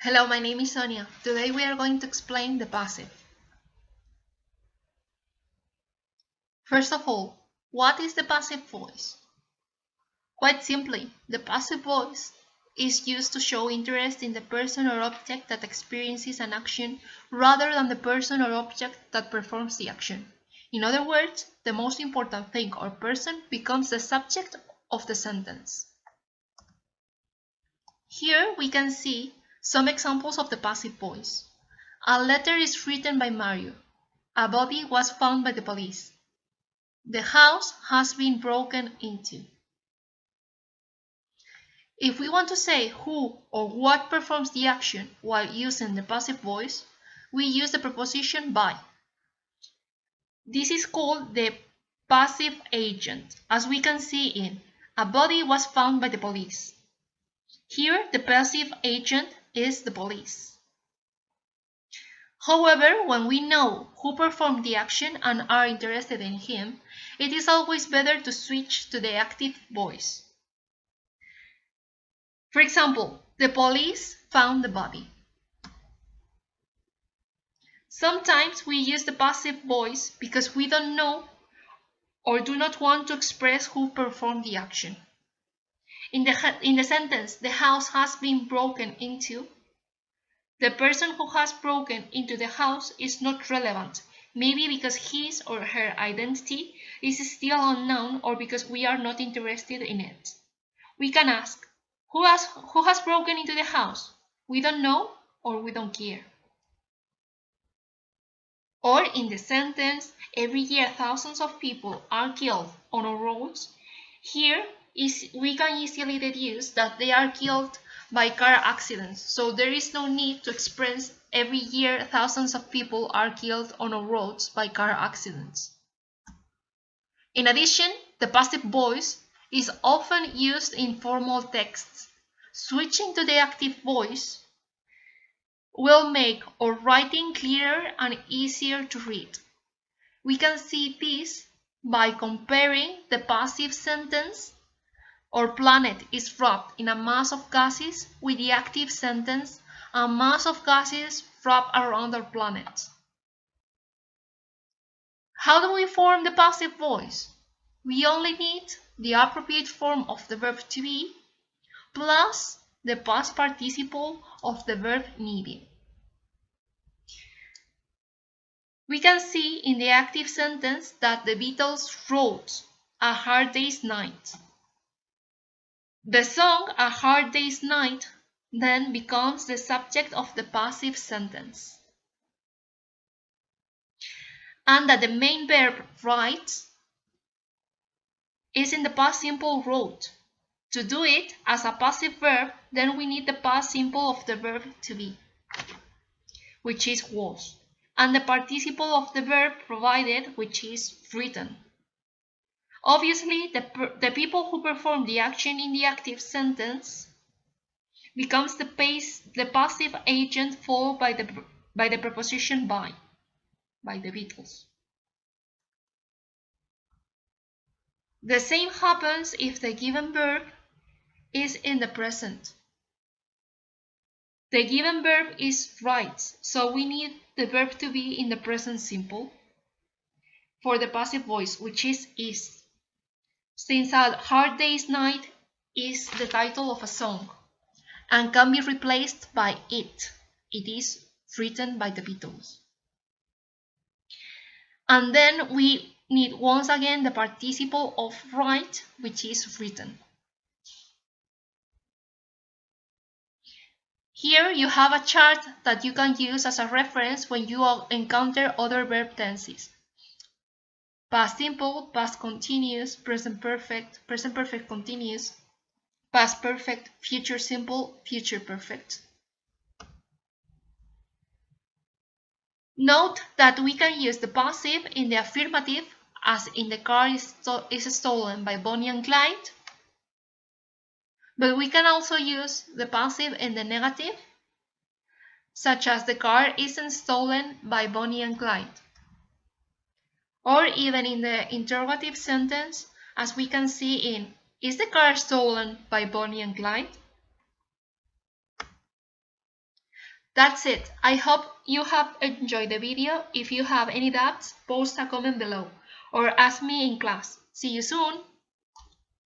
Hello, my name is Sonia. Today we are going to explain the passive. First of all, what is the passive voice? Quite simply, the passive voice is used to show interest in the person or object that experiences an action rather than the person or object that performs the action. In other words, the most important thing or person becomes the subject of the sentence. Here we can see some examples of the passive voice. A letter is written by Mario. A body was found by the police. The house has been broken into. If we want to say who or what performs the action while using the passive voice, we use the preposition by. This is called the passive agent, as we can see in a body was found by the police. Here, the passive agent is the police. However, when we know who performed the action and are interested in him, it is always better to switch to the active voice. For example, the police found the body. Sometimes we use the passive voice because we don't know or do not want to express who performed the action. In the sentence, the house has been broken into, the person who has broken into the house is not relevant, maybe because his or her identity is still unknown or because we are not interested in it. We can ask, who has broken into the house? We don't know or we don't care. Or in the sentence, every year thousands of people are killed on our roads, here we can easily deduce that they are killed by car accidents, so there is no need to express every year thousands of people are killed on our roads by car accidents. In addition, the passive voice is often used in formal texts. Switching to the active voice will make our writing clearer and easier to read. We can see this by comparing the passive sentence, our planet is wrapped in a mass of gases, with the active sentence, a mass of gases wrapped around our planet. How do we form the passive voice? We only need the appropriate form of the verb to be plus the past participle of the verb needed. We can see in the active sentence that the Beatles wrote A Hard Day's Night. The song A Hard Day's Night then becomes the subject of the passive sentence. And that the main verb write is in the past simple wrote. To do it as a passive verb, then we need the past simple of the verb to be, which is was, and the participle of the verb provided, which is written. Obviously, the people who perform the action in the active sentence becomes the passive agent followed by the preposition by the Beatles. The same happens if the given verb is in the present. The given verb is writes, so we need the verb to be in the present simple for the passive voice, which is. Since A Hard Day's Night is the title of a song and can be replaced by it. It is written by the Beatles. And then we need once again the participle of write, which is written. Here you have a chart that you can use as a reference when you encounter other verb tenses. Past simple, past continuous, present perfect continuous, past perfect, future simple, future perfect. Note that we can use the passive in the affirmative, as in the car is stolen by Bonnie and Clyde, but we can also use the passive in the negative, such as the car isn't stolen by Bonnie and Clyde. Or even in the interrogative sentence, as we can see in, is the car stolen by Bonnie and Clyde? That's it. I hope you have enjoyed the video. If you have any doubts, post a comment below or ask me in class. See you soon!